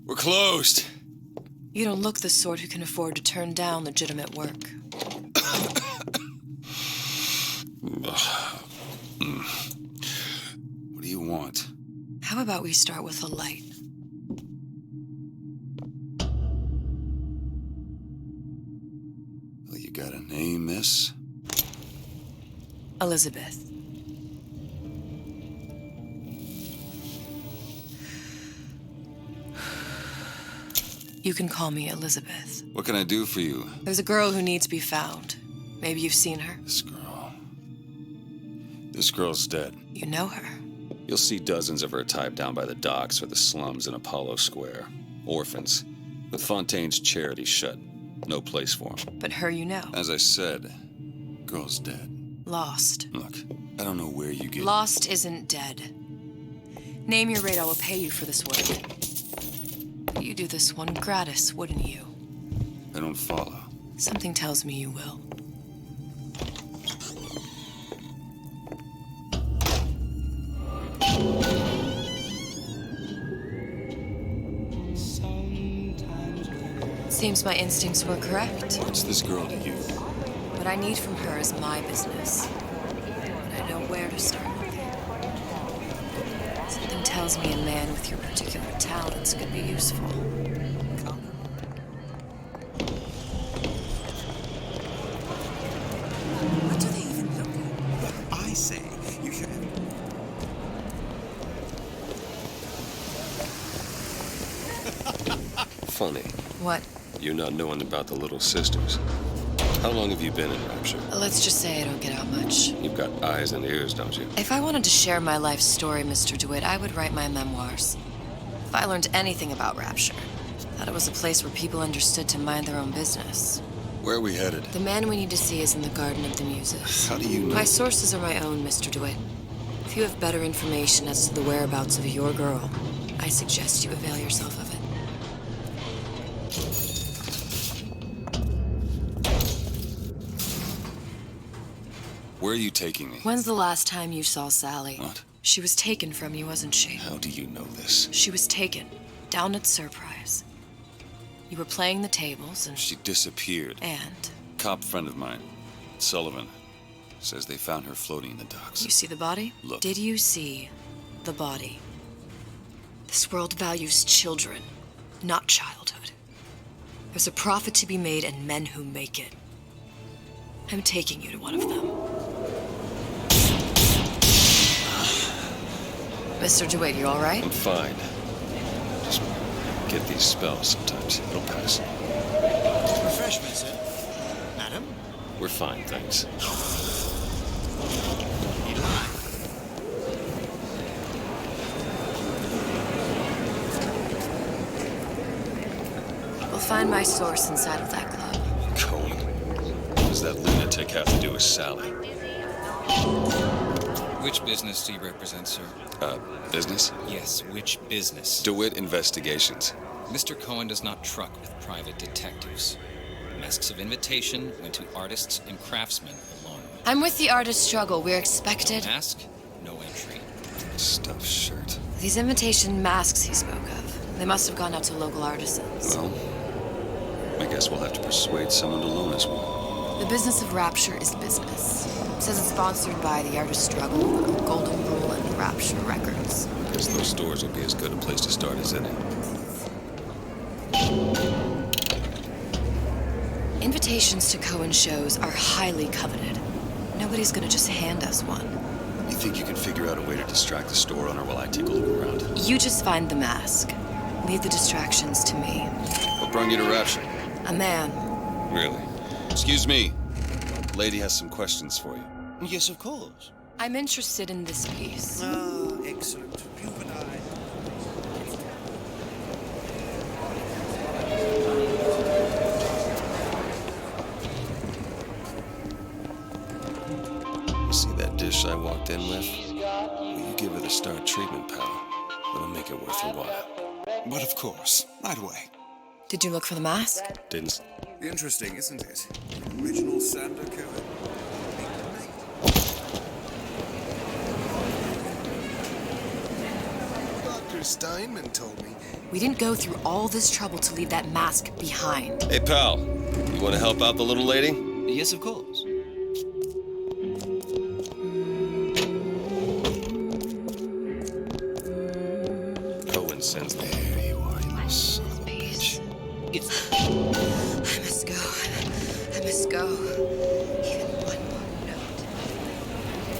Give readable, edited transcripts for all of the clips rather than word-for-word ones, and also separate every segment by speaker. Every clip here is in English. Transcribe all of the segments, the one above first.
Speaker 1: We're closed.
Speaker 2: You don't look the sort who can afford to turn down legitimate work.
Speaker 1: What do you want?
Speaker 2: How about we start with a light?
Speaker 1: Well, you got a name, miss?
Speaker 2: Elizabeth. You can call me Elizabeth.
Speaker 1: What can I do for you?
Speaker 2: There's a girl who needs to be found. Maybe you've seen her.
Speaker 1: This girl's dead.
Speaker 2: You know her.
Speaker 1: You'll see dozens of her tied down by the docks or the slums in Apollo Square. Orphans. With Fontaine's charity shut. No place for them.
Speaker 2: But her you know.
Speaker 1: As I said, girl's dead.
Speaker 2: Lost.
Speaker 1: Look, I don't know where you get...
Speaker 2: Lost isn't dead. Name your rate, I will pay you for this work. You'd do this one gratis, wouldn't you?
Speaker 1: I don't follow.
Speaker 2: Something tells me you will. Seems my instincts were correct.
Speaker 1: What's this girl to you?
Speaker 2: What I need from her is my business. And I know where to start looking. Something tells me a man with your particular talents could be useful.
Speaker 3: What do they even look like? I say, you should have...
Speaker 1: Funny.
Speaker 2: What?
Speaker 1: You not knowing about the Little Sisters. How long have you been in Rapture?
Speaker 2: Let's just say I don't get out much.
Speaker 1: You've got eyes and ears, don't you?
Speaker 2: If I wanted to share my life story, Mr. DeWitt, I would write my memoirs. If I learned anything about Rapture, I thought it was a place where people understood to mind their own business.
Speaker 1: Where are we headed?
Speaker 2: The man we need to see is in the Garden of the Muses.
Speaker 1: How do you know?
Speaker 2: My sources are my own, Mr. DeWitt. If you have better information as to the whereabouts of your girl, I suggest you avail yourself of it.
Speaker 1: Where are you taking me?
Speaker 2: When's the last time you saw Sally?
Speaker 1: What?
Speaker 2: She was taken from you, wasn't she?
Speaker 1: How do you know this?
Speaker 2: She was taken, down at Surprise. You were playing the tables and...
Speaker 1: She disappeared.
Speaker 2: And?
Speaker 1: Cop friend of mine, Sullivan, says they found her floating in the docks.
Speaker 2: You see the body?
Speaker 1: Look.
Speaker 2: Did you see the body? This world values children, not childhood. There's a profit to be made and men who make it. I'm taking you to one of them. Mr. DeWitt, you all right?
Speaker 1: I'm fine. Just get these spells sometimes. It'll pass.
Speaker 3: Refreshment, sir. Madam?
Speaker 1: We're fine, thanks.
Speaker 3: You lie.
Speaker 2: We'll find my source inside of that club.
Speaker 1: Cohen. What does that lunatic have to do with Sally?
Speaker 4: Which business do you represent, sir?
Speaker 1: Business?
Speaker 4: Yes, which business?
Speaker 1: DeWitt Investigations.
Speaker 4: Mr. Cohen does not truck with private detectives. Masks of invitation went to artists and craftsmen alone.
Speaker 2: I'm with the artist struggle. We're expected.
Speaker 4: Mask, no entry.
Speaker 1: Stuffed shirt.
Speaker 2: These invitation masks he spoke of, they must have gone out to local artisans.
Speaker 1: Well, I guess we'll have to persuade someone to loan us one.
Speaker 2: The business of Rapture is business. It says it's sponsored by the artist struggle, Golden Rule, and Rapture Records.
Speaker 1: I guess those stores will be as good a place to start as any.
Speaker 2: Invitations to Cohen shows are highly coveted. Nobody's gonna just hand us one.
Speaker 1: You think you can figure out a way to distract the store owner while I take a look around?
Speaker 2: You just find the mask. Leave the distractions to me.
Speaker 1: What brought you to Rapture?
Speaker 2: A man.
Speaker 1: Really? Excuse me. Lady has some questions for you.
Speaker 3: Yes, of course.
Speaker 2: I'm interested in this piece.
Speaker 3: Ah, excellent. You and I.
Speaker 1: See that dish I walked in with? Will you give her the Star treatment, pal? It'll make it worth your while.
Speaker 3: But of course, right away.
Speaker 2: Did you look for the mask?
Speaker 1: Didn't...
Speaker 3: Interesting, isn't it? Original Sander Cohen.
Speaker 5: Steinman told me.
Speaker 2: We didn't go through all this trouble to leave that mask behind.
Speaker 1: Hey, pal. You want to help out the little lady?
Speaker 4: Yes, of course.
Speaker 1: Cohen sends me. There you are, you little son of a bitch.
Speaker 2: I must go. I must go. Even one more note.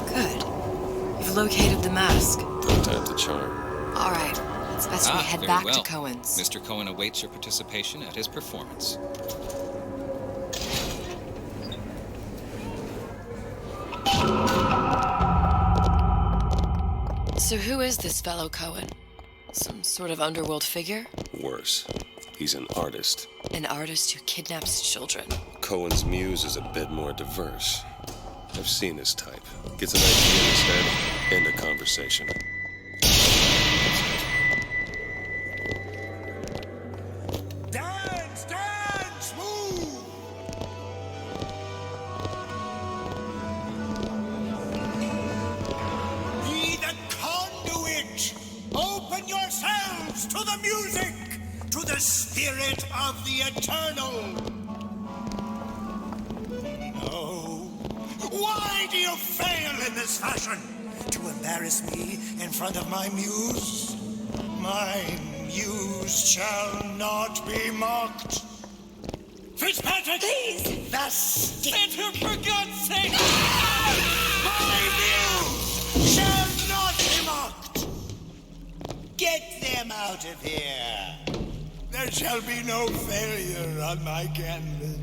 Speaker 2: Good. You've located the mask.
Speaker 1: Prototype the charm.
Speaker 2: All right. It's best we head
Speaker 4: very
Speaker 2: back
Speaker 4: well.
Speaker 2: to Cohen's.
Speaker 4: Mr. Cohen awaits your participation at his performance.
Speaker 2: So who is this fellow Cohen? Some sort of underworld figure?
Speaker 1: Worse. He's an artist.
Speaker 2: An artist who kidnaps children.
Speaker 1: Cohen's muse is a bit more diverse. I've seen this type. Gets an idea in his head, end of conversation.
Speaker 3: Dance, dance, move! Be the conduit! Open yourselves to the music, to the spirit of the eternal! No. Why do you fail in this fashion? To embarrass me in front of my muse? My muse shall not be mocked. Fitzpatrick! Please! The stick! For God's sake! My muse shall not be mocked! Get them out of here! There shall be no failure on my canvas.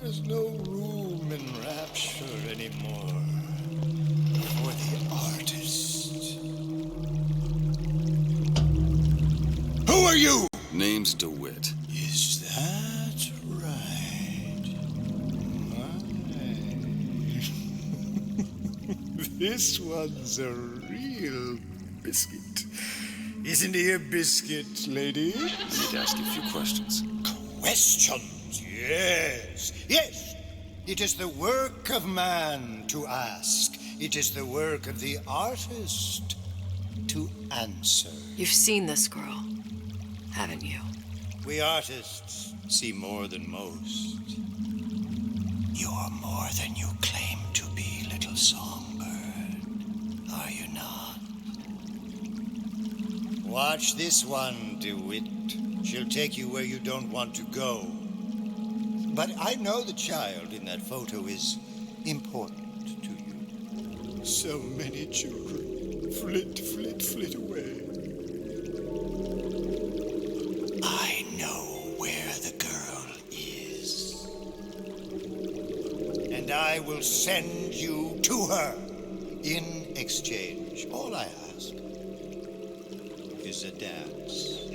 Speaker 3: There's no room in rapture anymore for the artist. Who are you?
Speaker 1: Name's DeWitt.
Speaker 3: Is that right? This one's a real biscuit. Isn't he a biscuit, lady?
Speaker 1: I need to ask you a few questions.
Speaker 3: Questions? Yes. Yes. It is the work of man to ask. It is the work of the artist to answer.
Speaker 2: You've seen this girl, haven't you?
Speaker 3: We artists see more than most. You're more than you claim to be, little songbird. Are you not? Watch this one, DeWitt. She'll take you where you don't want to go. But I know the child in that photo is important to you. So many children flit, flit, flit away. I know where the girl is. And I will send you to her in exchange. All I ask is a dance.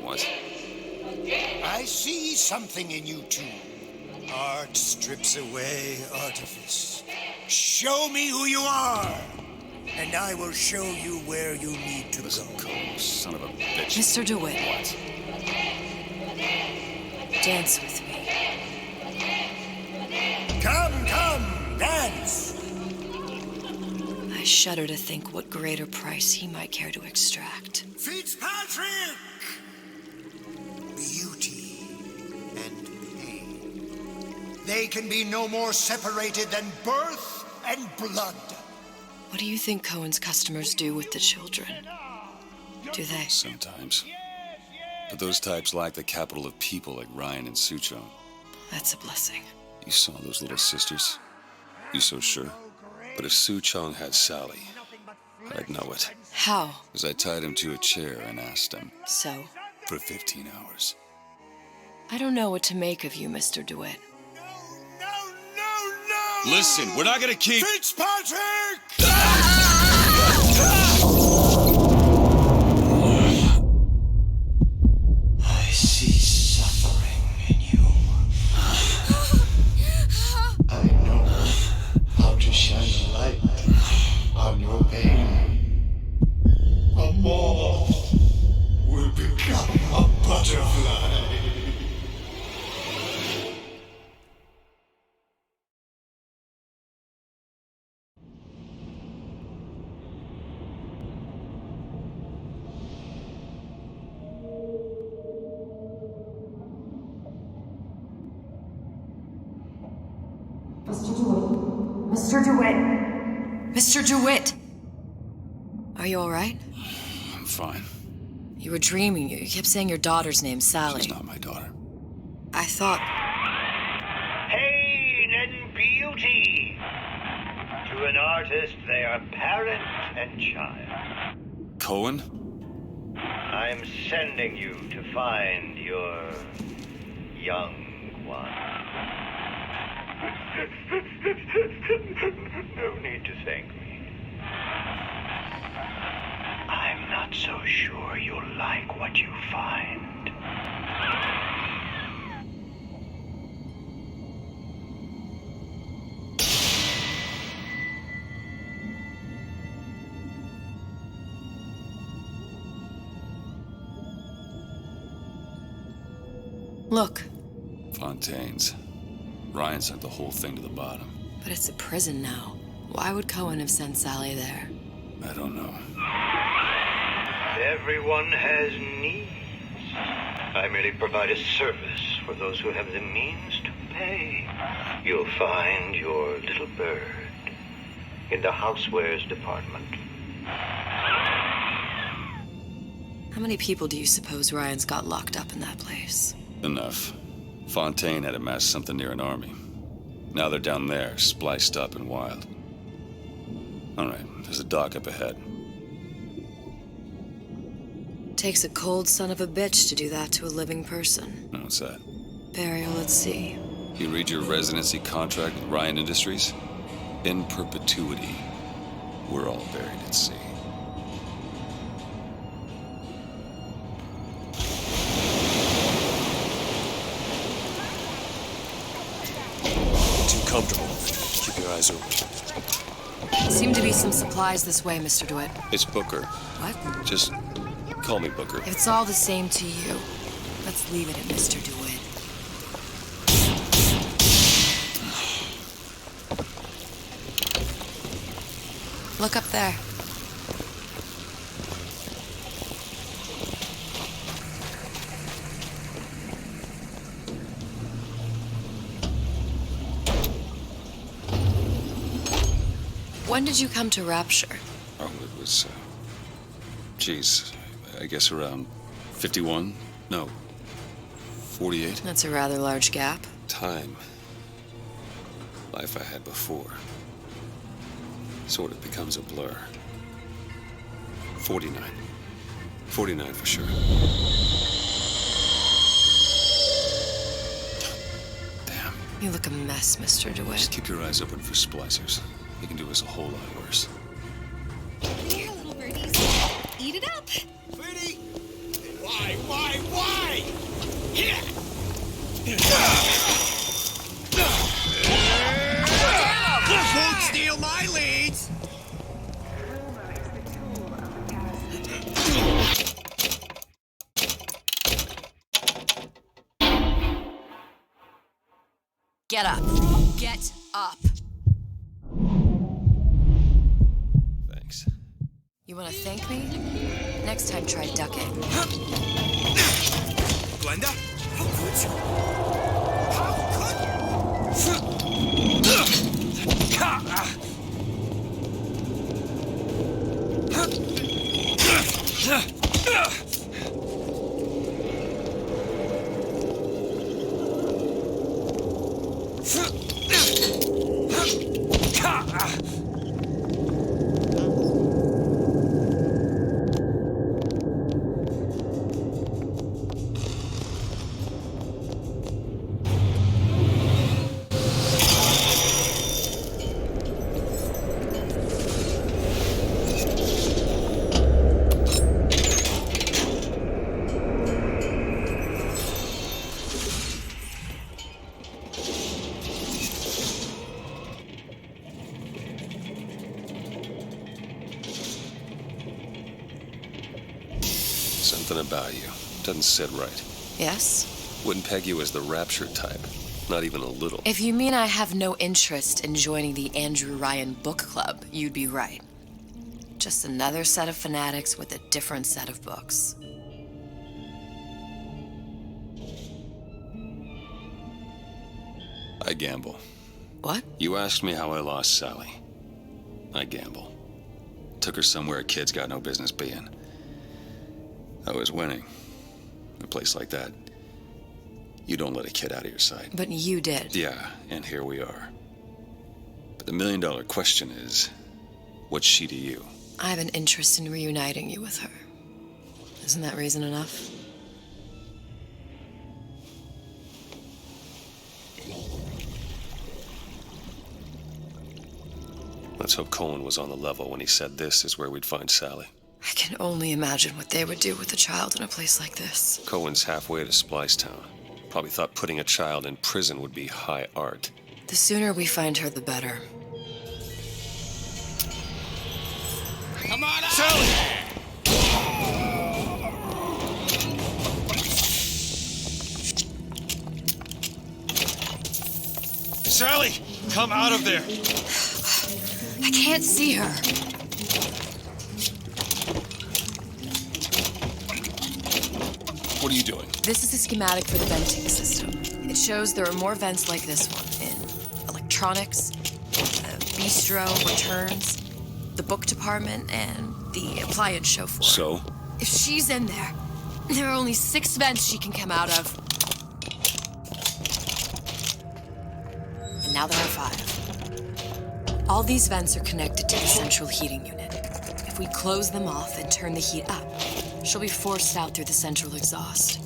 Speaker 1: What?
Speaker 3: I see something in you two. Art strips away artifice. Show me who you are, and I will show you where you need to
Speaker 1: Listen,
Speaker 3: go.
Speaker 1: Cohen, son of a bitch.
Speaker 2: Mr. DeWitt,
Speaker 1: What?
Speaker 2: dance with me.
Speaker 3: Come, come, dance.
Speaker 2: I shudder to think what greater price he might care to extract.
Speaker 3: Fitzpatrick! Beauty and pain. They can be no more separated than birth and blood.
Speaker 2: What do you think Cohen's customers do with the children? Do they?
Speaker 1: Sometimes. But those types lack the capital of people like Ryan and Suchong.
Speaker 2: That's a blessing.
Speaker 1: You saw those little sisters? You so sure? But if Suchong had Sally, I'd know it.
Speaker 2: How?
Speaker 1: As I tied him to a chair and asked him
Speaker 2: So?
Speaker 1: for 15 hours.
Speaker 2: I don't know what to make of you, Mr. DeWitt.
Speaker 3: No!
Speaker 1: Listen, we're not gonna keep...
Speaker 3: Fitzpatrick! I see suffering in you. I know how to shine a light on your pain. A moth will
Speaker 2: Mr. DeWitt! Are you alright?
Speaker 1: I'm fine.
Speaker 2: You were dreaming. You kept saying your daughter's name, Sally.
Speaker 1: She's not my daughter.
Speaker 2: I thought...
Speaker 3: Pain and beauty. To an artist, they are parent and child.
Speaker 1: Cohen?
Speaker 3: I'm sending you to find your young one. No need to thank me. I'm not so sure you'll like what you find.
Speaker 2: Look,
Speaker 1: Fontaine's. Ryan sent the whole thing to the bottom.
Speaker 2: but it's a prison now. Why would Cohen have sent Sally there?
Speaker 1: I don't know.
Speaker 3: Everyone has needs. I merely provide a service for those who have the means to pay. You'll find your little bird in the housewares department.
Speaker 2: How many people do you suppose Ryan's got locked up in that place?
Speaker 1: Enough. Fontaine had amassed something near an army. Now they're down there, spliced up and wild. All right, there's a dock up ahead.
Speaker 2: Takes a cold son of a bitch to do that to a living person.
Speaker 1: What's that?
Speaker 2: Burial at sea.
Speaker 1: You read your residency contract with Ryan Industries? In perpetuity, we're all buried at sea.
Speaker 5: Too comfortable. Keep your eyes open.
Speaker 2: Seem to be some supplies this way, Mr. DeWitt.
Speaker 1: It's Booker.
Speaker 2: What?
Speaker 1: Just call me Booker.
Speaker 2: If it's all the same to you, let's leave it at Mr. DeWitt. Look up there. When did you come to Rapture?
Speaker 1: Oh, it was, geez, I guess around 51? No, 48?
Speaker 2: That's a rather large gap.
Speaker 1: Time. Life I had before. Sort of becomes a blur. 49. 49 for sure. Damn.
Speaker 2: You look a mess, Mr. DeWitt.
Speaker 1: Just keep your eyes open for splicers. They can do us a whole lot worse.
Speaker 6: Here, little birdies. Eat it up.
Speaker 5: Pretty! Why? Here! Won't steal my leads!
Speaker 2: Get up. Get up.
Speaker 1: Thanks.
Speaker 2: You want to thank me? Next time, try ducking.
Speaker 5: Glenda? How could you? How could
Speaker 1: Something about you. Doesn't sit right.
Speaker 2: Yes?
Speaker 1: Wouldn't peg you as the Rapture type. Not even a little.
Speaker 2: If you mean I have no interest in joining the Andrew Ryan Book Club, you'd be right. Just another set of fanatics with a different set of books.
Speaker 1: I gamble.
Speaker 2: What?
Speaker 1: You asked me how I lost Sally. I gamble. Took her somewhere a kid's got no business being. I was winning. In a place like that, you don't let a kid out of your sight.
Speaker 2: But you did.
Speaker 1: Yeah, and here we are. But the million-dollar question is, what's she to you?
Speaker 2: I have an interest in reuniting you with her. Isn't that reason enough?
Speaker 7: Let's hope Cohen was on the level when he said this is where we'd find Sally.
Speaker 2: I can only imagine what they would do with a child in a place like this.
Speaker 7: Cohen's halfway to Splicetown. Probably thought putting a child in prison would be high art.
Speaker 2: The sooner we find her, the better.
Speaker 5: Come on out!
Speaker 7: Sally! Sally! Come out of there!
Speaker 2: I can't see her.
Speaker 7: What are you doing?
Speaker 2: This is a schematic for the venting system. It shows there are more vents like this one in electronics, bistro, returns, the book department, and the appliance show floor.
Speaker 7: So?
Speaker 2: If she's in there, there are only 6 vents she can come out of. And now there are 5. All these vents are connected to the central heating unit. If we close them off and turn the heat up, she'll be forced out through the central exhaust.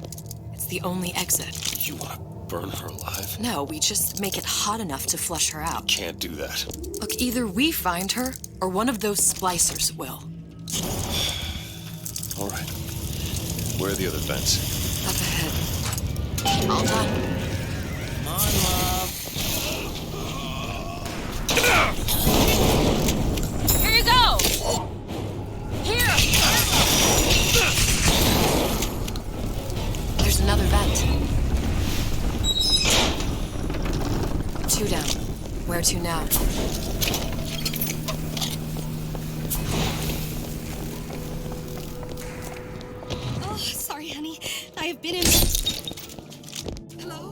Speaker 2: It's the only exit.
Speaker 7: You want to burn her alive?
Speaker 2: No, we just make it hot enough to flush her out.
Speaker 7: Can't do that.
Speaker 2: Look, either we find her, or one of those splicers will.
Speaker 7: All right. Where are the other vents?
Speaker 2: Up ahead. All done.
Speaker 5: Come on, love.
Speaker 2: Here you go! Here! There's another vent. 2 down. Where to now?
Speaker 6: Oh, sorry, honey. I have been in. Hello?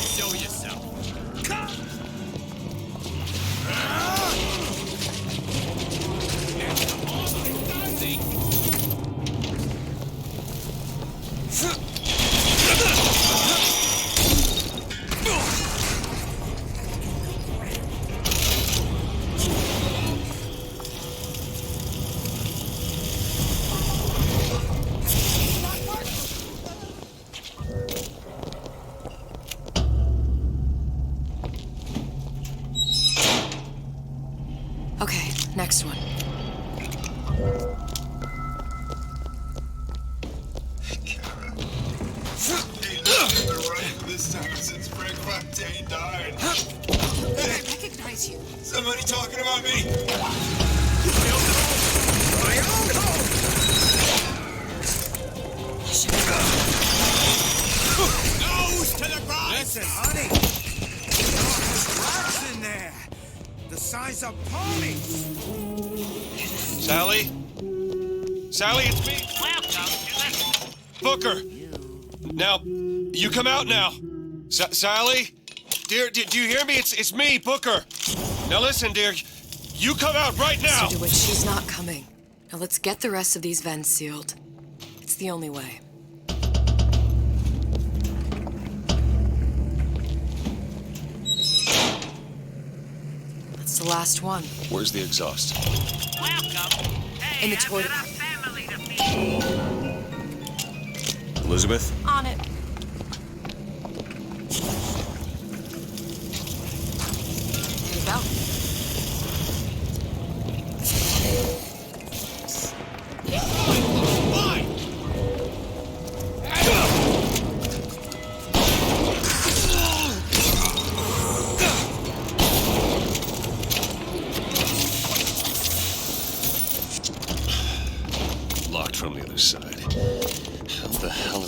Speaker 5: Show yourself.
Speaker 2: Okay, next one.
Speaker 8: This time since Frank Fontaine died.
Speaker 6: I recognize you.
Speaker 8: Somebody talking about me.
Speaker 5: Nose to the ground!
Speaker 3: Listen, honey. There's rats in there. The size of ponies.
Speaker 7: Sally? Sally, it's me. Booker. Now, you come out now. Sally? Dear, do you hear me? It's me, Booker. Now listen, dear. You come out right now.
Speaker 2: Mr. DeWitt, she's not coming. Now let's get the rest of these vents sealed. It's the only way. That's the last one.
Speaker 7: Where's the exhaust?
Speaker 2: In the toy department.
Speaker 7: Elizabeth?
Speaker 2: On it. There you go.
Speaker 7: Locked from the other side. How the hell?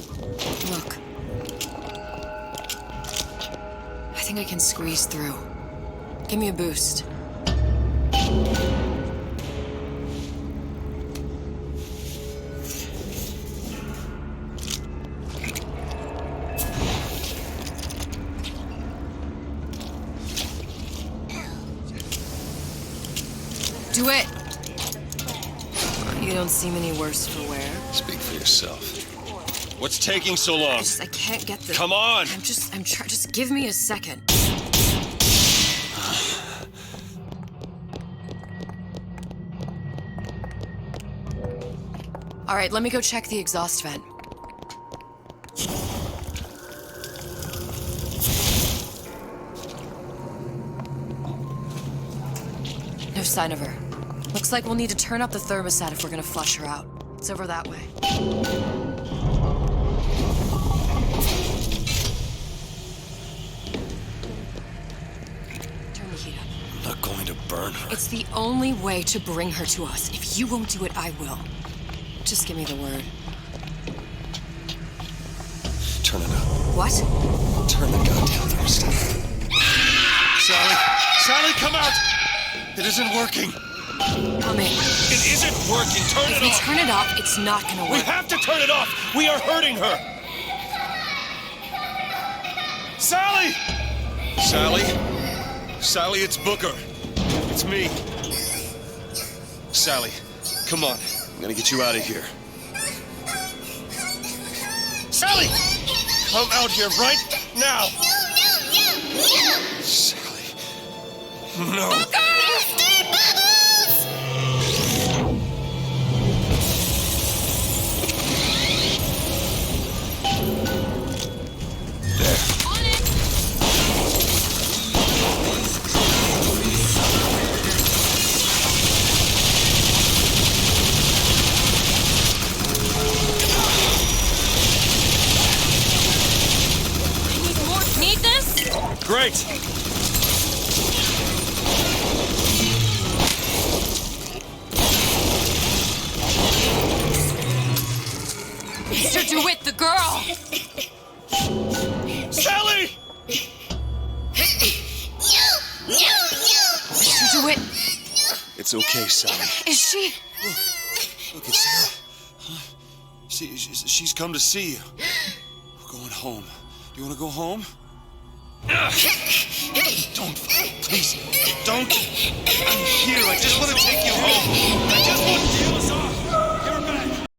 Speaker 2: Look. I think I can squeeze through. Give me a boost. Do it! You don't seem any worse for wear.
Speaker 1: Speak for yourself.
Speaker 7: What's taking so long?
Speaker 2: I can't get the...
Speaker 7: Come on!
Speaker 2: I'm trying, just give me a second. All right, let me go check the exhaust vent. No sign of her. Looks like we'll need to turn up the thermostat if we're gonna flush her out. It's over that way. Turn the heat up.
Speaker 1: I'm not going to burn her.
Speaker 2: It's the only way to bring her to us. If you won't do it, I will. Just give me the word.
Speaker 1: Turn it up.
Speaker 2: What?
Speaker 1: Turn the goddamn thermostat.
Speaker 7: Sally! Sally, come out! It isn't working.
Speaker 2: Come in.
Speaker 7: It isn't working. Turn
Speaker 2: If
Speaker 7: it
Speaker 2: we
Speaker 7: off.
Speaker 2: turn it off, it's not gonna work.
Speaker 7: We have to turn it off. We are hurting her. Sally! Sally? Sally, it's Booker. It's me. Sally, come on.
Speaker 1: I'm gonna get you out of here.
Speaker 7: Sally! Come out here right now! Sally. No.
Speaker 6: Need this?
Speaker 7: Great.
Speaker 2: Mr. DeWitt, the girl!
Speaker 7: Sally!
Speaker 2: Mr. DeWitt,
Speaker 1: It's okay, Sally.
Speaker 2: is she?
Speaker 1: Look, it's Sarah. She's come to see you. We're going home. Do you want to go home?
Speaker 7: Don't, please, don't. I'm here. I just want to take you home. I just want to.